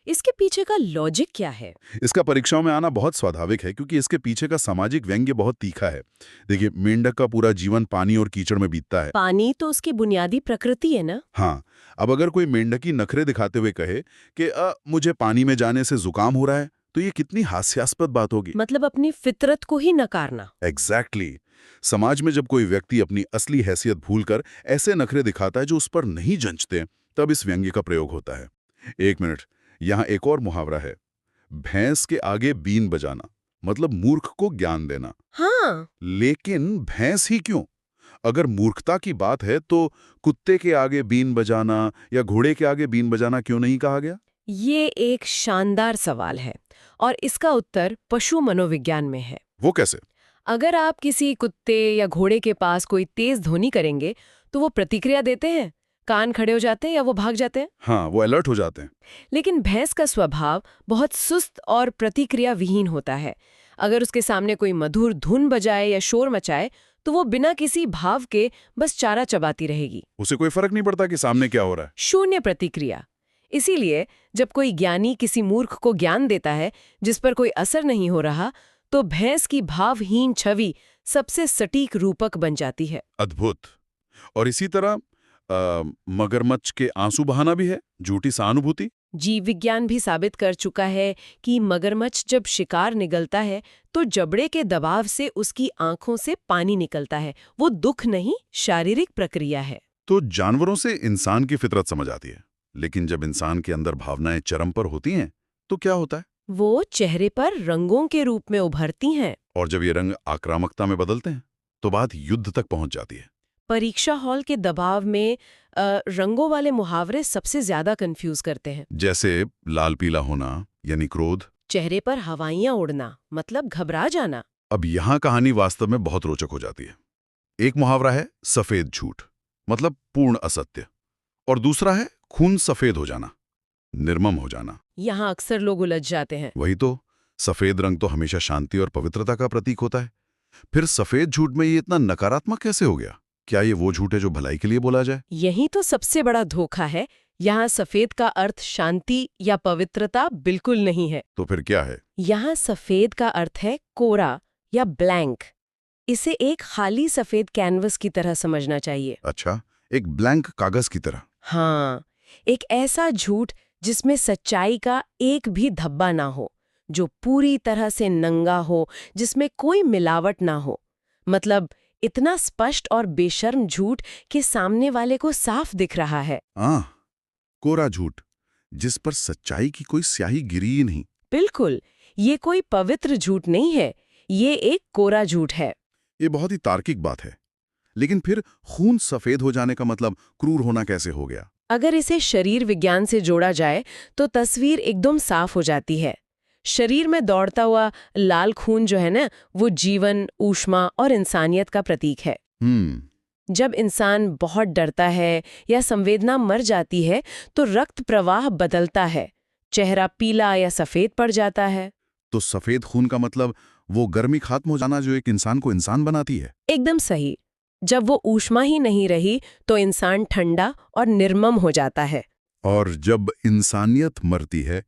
इसके पीछे का लॉजिक क्या है? इसका परीक्षाओं में आना बहुत स्वाभाविक है, क्योंकि इसके पीछे का सामाजिक व्यंग्य बहुत तीखा है। देखिए, मेंढक का पूरा जीवन पानी और कीचड़ में बीतता है। पानी तो उसकी बुनियादी प्रकृति है ना? हाँ, अब अगर कोई मेंढकी नखरे दिखाते हुए कहे कि मुझे पानी में जाने से जुकाम हो रहा है, तो ये कितनी हास्यास्पद बात होगी। मतलब अपनी फितरत को ही नकारना। एग्जैक्टली। समाज में जब कोई व्यक्ति अपनी असली हैसियत भूलकर ऐसे नखरे दिखाता है जो उस पर नहीं जंचते, तब इस व्यंग्य का प्रयोग होता है। एक मिनट, यहाँ एक और मुहावरा है, भैंस के आगे बीन बजाना, मतलब मूर्ख को ज्ञान देना। हाँ, लेकिन भैंस ही क्यों? अगर मूर्खता की बात है तो कुत्ते के आगे बीन बजाना या घोड़े के आगे बीन बजाना क्यों नहीं कहा गया? ये एक शानदार सवाल है और इसका उत्तर पशु मनोविज्ञान में है। वो कैसे? अगर आप किसी कुत्ते या घोड़े के पास कोई तेज ध्वनि करेंगे तो वो प्रतिक्रिया देते हैं, कान खड़े हो जाते हैं या वो भाग जाते हैं। हाँ, वो अलर्ट हो जाते हैं। लेकिन भैंस का स्वभाव बहुत सुस्त और प्रतिक्रिया विहीन होता है। अगर उसके सामने कोई मधुर धुन बजाए या शोर मचाए तो वो बिना किसी भाव के बस चारा चबाती रहेगी। उसे कोई फर्क नहीं पड़ता कि सामने क्या हो रहा है। शून्य प्रतिक्रिया। इसीलिए जब कोई ज्ञानी किसी मूर्ख को ज्ञान देता है जिस पर कोई असर नहीं हो रहा, तो भैंस की भावहीन छवि सबसे सटीक रूपक बन जाती है। अद्भुत। और इसी तरह मगरमच्छ के आंसू बहाना भी है झूठी सहानुभूति। जीव विज्ञान भी साबित कर चुका है कि मगरमच्छ जब शिकार निगलता है तो जबड़े के दबाव से उसकी आंखों से पानी निकलता है। वो दुख नहीं, शारीरिक प्रक्रिया है। तो जानवरों से इंसान की फितरत समझ आती है, लेकिन जब इंसान के अंदर भावनाएं चरम पर होती हैं तो क्या होता है? वो चेहरे पर रंगों के रूप में उभरती हैं। और जब ये रंग आक्रामकता में बदलते हैं तो बात युद्ध तक पहुंच जाती है। परीक्षा हॉल के दबाव में रंगों वाले मुहावरे सबसे ज्यादा कंफ्यूज करते हैं। जैसे लाल पीला होना यानी क्रोध। चेहरे पर हवाइयां उड़ना मतलब घबरा जाना। अब यहाँ कहानी वास्तव में बहुत रोचक हो जाती है। एक मुहावरा है सफेद झूठ, मतलब पूर्ण असत्य, और दूसरा है खून सफेद हो जाना, निर्मम हो जाना। यहाँ अक्सर लोग उलझ जाते हैं। वही तो, सफेद रंग तो हमेशा शांति और पवित्रता का प्रतीक होता है, फिर सफेद झूठ में ये इतना नकारात्मक कैसे हो गया? क्या ये वो झूठ है जो भलाई के लिए बोला जाए? यही तो सबसे बड़ा धोखा है। यहाँ सफेद का अर्थ शांति या पवित्रता बिल्कुल नहीं है। तो फिर क्या है? यहाँ सफेद का अर्थ है कोरा या ब्लैंक। इसे एक खाली सफेद कैनवस की तरह समझना चाहिए। अच्छा, एक ब्लैंक कागज की तरह। हाँ, एक ऐसा झूठ जिसमें सच्चाई का एक भी धब्बा ना हो, जो पूरी तरह से नंगा हो, जिसमें कोई मिलावट ना हो। मतलब इतना स्पष्ट और बेशर्म झूठ कि सामने वाले को साफ दिख रहा है। कोरा झूठ, जिस पर सच्चाई की कोई स्याही गिरी ही नहीं। बिल्कुल, ये कोई पवित्र झूठ नहीं है, ये एक कोरा झूठ है। ये बहुत ही तार्किक बात है, लेकिन फिर खून सफेद हो जाने का मतलब क्रूर होना कैसे हो गया? अगर इसे शरीर विज्ञान से जोड़ा जाए तो तस्वीर एकदम साफ हो जाती है। शरीर में दौड़ता हुआ लाल खून जो है ना, वो जीवन, ऊष्मा और इंसानियत का प्रतीक है। जब इंसान बहुत डरता है या संवेदना मर जाती है तो रक्त प्रवाह बदलता है, चेहरा पीला या सफेद पड़ जाता है। तो सफेद खून का मतलब वो गर्मी खत्म हो जाना जो एक इंसान को इंसान बनाती है। एकदम सही। जब वो ऊष्मा ही नहीं रही तो इंसान ठंडा और निर्मम हो जाता है। और जब इंसानियत मरती है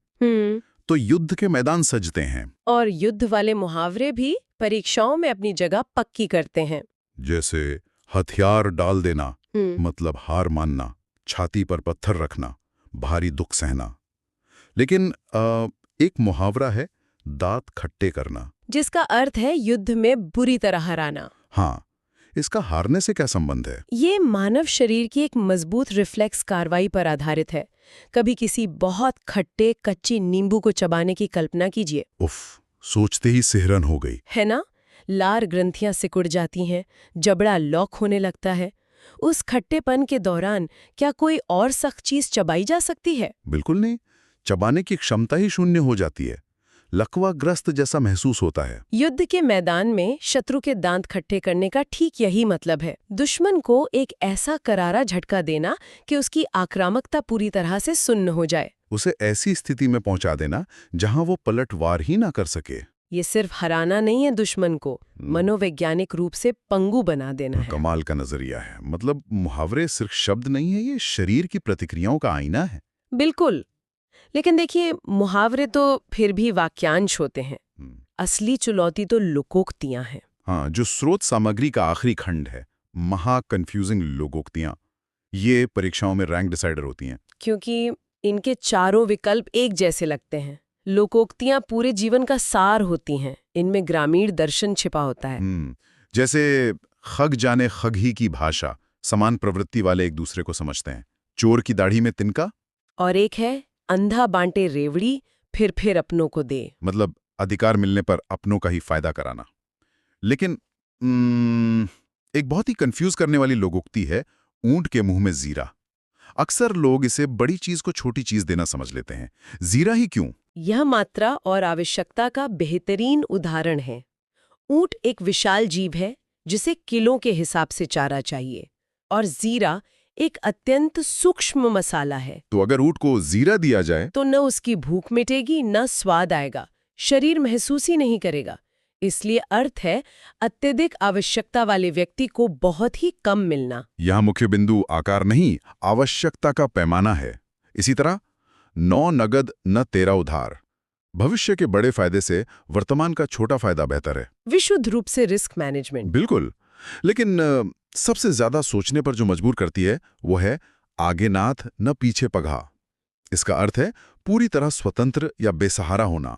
तो युद्ध के मैदान सजते हैं। और युद्ध वाले मुहावरे भी परीक्षाओं में अपनी जगह पक्की करते हैं। जैसे हथियार डाल देना, मतलब हार मानना, छाती पर पत्थर रखना, भारी दुख सहना। लेकिन एक मुहावरा है दांत खट्टे करना, जिसका अर्थ है युद्ध में बुरी तरह हराना। हाँ, इसका हारने से क्या संबंध है? ये मानव शरीर की एक मजबूत रिफ्लेक्स कार्रवाई पर आधारित है। कभी किसी बहुत खट्टे कच्ची नींबू को चबाने की कल्पना कीजिए। उफ, सोचते ही सिहरन हो गई। है ना? लार ग्रंथियां सिकुड़ जाती हैं, जबड़ा लॉक होने लगता है। उस खट्टेपन के दौरान क्या कोई और सख्त चीज चबाई जा सकती है? बिल्कुल नहीं, चबाने की क्षमता ही शून्य हो जाती है। लकवाग्रस्त जैसा महसूस होता है। युद्ध के मैदान में शत्रु के दांत खट्टे करने का ठीक यही मतलब है। दुश्मन को एक ऐसा करारा झटका देना कि उसकी आक्रामकता पूरी तरह से सुन्न हो जाए। उसे ऐसी स्थिति में पहुंचा देना जहां वो पलटवार ही ना कर सके। ये सिर्फ हराना नहीं है, दुश्मन को मनोवैज्ञानिक रूप से पंगु बना देना है। कमाल का नजरिया है। मतलब मुहावरे सिर्फ शब्द नहीं है, ये शरीर की प्रतिक्रियाओं का आईना है। बिल्कुल। लेकिन देखिए, मुहावरे तो फिर भी वाक्यांश होते हैं। असली चुनौती तो लोकोक्तियां हैं। हाँ, जो स्रोत सामग्री का आखिरी खंड है, महा कंफ्यूजिंग लोकोक्तियां, ये परीक्षाओं में रैंक डिसाइडर होती हैं। क्योंकि इनके चारों विकल्प एक जैसे लगते हैं। लोकोक्तियां पूरे जीवन का सार होती हैं। इनमें ग्रामीण दर्शन छिपा होता है। जैसे खग जाने खग ही की भाषा, समान प्रवृत्ति वाले एक दूसरे को समझते हैं। चोर की दाढ़ी में तिनका। और एक है अंधा बांटे रेवड़ी, फिर अपनों को दे। मतलब अधिकार मिलने पर अपनों का ही फायदा कराना। लेकिन एक बहुत ही कंफ्यूज करने वाली लोकोक्ति है ऊंट के मुंह में जीरा। अक्सर लोग इसे बड़ी चीज को छोटी चीज देना समझ लेते हैं। जीरा ही क्यों? यह मात्रा और आवश्यकता का बेहतरीन उदाहरण है। ऊंट एक विशाल जीव है जिसे किलों के हिसाब से चारा चाहिए, और जीरा एक अत्यंत सूक्ष्म मसाला है। तो अगर ऊँट को जीरा दिया जाए तो न उसकी भूख मिटेगी, न स्वाद आएगा, शरीर महसूस ही नहीं करेगा। इसलिए अर्थ है अत्यधिक आवश्यकता वाले व्यक्ति को बहुत ही कम मिलना। यहाँ मुख्य बिंदु आकार नहीं, आवश्यकता का पैमाना है। इसी तरह 9 नगद न 13 उधार। भविष्य के बड़े फायदे से वर्तमान का छोटा फायदा बेहतर है। विशुद्ध रूप से रिस्क मैनेजमेंट। बिल्कुल। लेकिन सबसे ज्यादा सोचने पर जो मजबूर करती है वो है आगे नाथ न पीछे पगहा। इसका अर्थ है पूरी तरह स्वतंत्र या बेसहारा होना।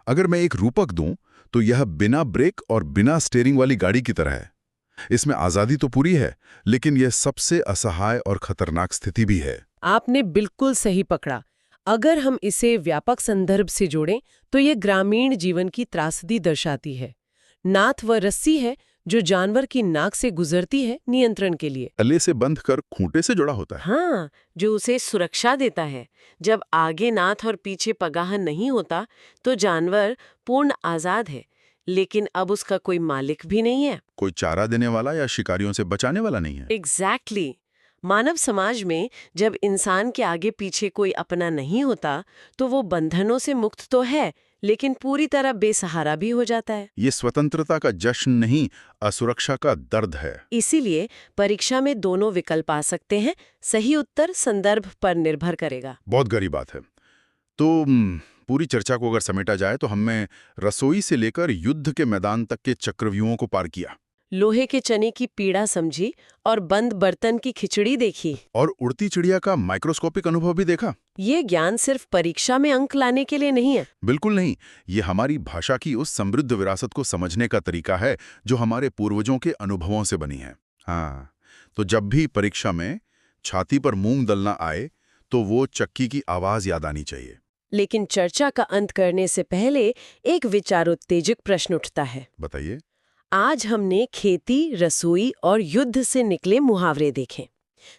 अगर मैं एक रूपक दूं तो यह बिना ब्रेक और बिना स्टीयरिंग वाली गाड़ी की तरह है। इसमें आजादी तो पूरी है, लेकिन यह सबसे असहाय और खतरनाक स्थिति भी है। आपने बिल्कुल सही पकड़ा। अगर हम इसे व्यापक संदर्भ से जोड़ें तो ये ग्रामीण जीवन की त्रासदी दर्शाती है। नाथ वह रस्सी है जो जानवर की नाक से गुजरती है नियंत्रण के लिए। तले से बंध कर खूंटे से जुड़ा होता है। हाँ, जो उसे सुरक्षा देता है। जब आगे नाथ और पीछे पगाह नहीं होता तो जानवर पूर्ण आजाद है, लेकिन अब उसका कोई मालिक भी नहीं है। कोई चारा देने वाला या शिकारियों से बचाने वाला नहीं है। एग्जैक्टली। मानव समाज में जब इंसान के आगे पीछे कोई अपना नहीं होता तो वो बंधनों से मुक्त तो है, लेकिन पूरी तरह बेसहारा भी हो जाता है। ये स्वतंत्रता का जश्न नहीं, असुरक्षा का दर्द है। इसीलिए परीक्षा में दोनों विकल्प आ सकते हैं। सही उत्तर संदर्भ पर निर्भर करेगा। बहुत गहरी बात है। तो पूरी चर्चा को अगर समेटा जाए तो हमने रसोई से लेकर युद्ध के मैदान तक के चक्रव्यूहों को पार किया, लोहे के चने की पीड़ा समझी और बंद बर्तन की खिचड़ी देखी, और उड़ती चिड़िया का माइक्रोस्कोपिक अनुभव भी देखा। ये ज्ञान सिर्फ परीक्षा में अंक लाने के लिए नहीं है। बिल्कुल नहीं। ये हमारी भाषा की उस समृद्ध विरासत को समझने का तरीका है जो हमारे पूर्वजों के अनुभवों से बनी है। हाँ, तो जब भी परीक्षा में छाती पर मूंग दलना आए तो वो चक्की की आवाज याद आनी चाहिए। लेकिन चर्चा का अंत करने से पहले एक विचारोत्तेजक प्रश्न उठता है। बताइए। आज हमने खेती, रसोई और युद्ध से निकले मुहावरे देखे।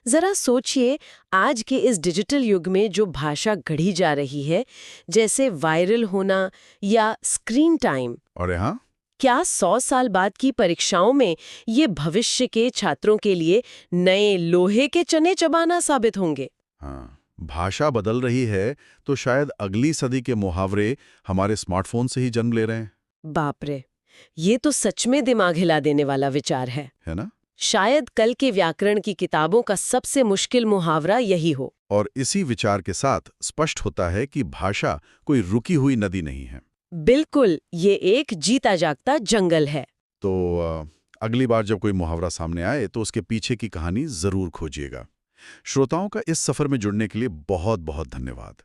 जरा सोचिए, आज के इस डिजिटल युग में जो भाषा गढ़ी जा रही है, जैसे वायरल होना या स्क्रीन टाइम, और यहाँ क्या 100 साल बाद की परीक्षाओं में ये भविष्य के छात्रों के लिए नए लोहे के चने चबाना साबित होंगे? हाँ, भाषा बदल रही है तो शायद अगली सदी के मुहावरे हमारे स्मार्टफोन से ही जन्म ले रहे हैं। बाप रे, ये तो सच में दिमाग हिला देने वाला विचार है ना? शायद कल के व्याकरण की किताबों का सबसे मुश्किल मुहावरा यही हो। और इसी विचार के साथ स्पष्ट होता है कि भाषा कोई रुकी हुई नदी नहीं है। बिल्कुल, ये एक जीता जागता जंगल है। तो अगली बार जब कोई मुहावरा सामने आए तो उसके पीछे की कहानी जरूर खोजिएगा। श्रोताओं का इस सफर में जुड़ने के लिए बहुत बहुत धन्यवाद।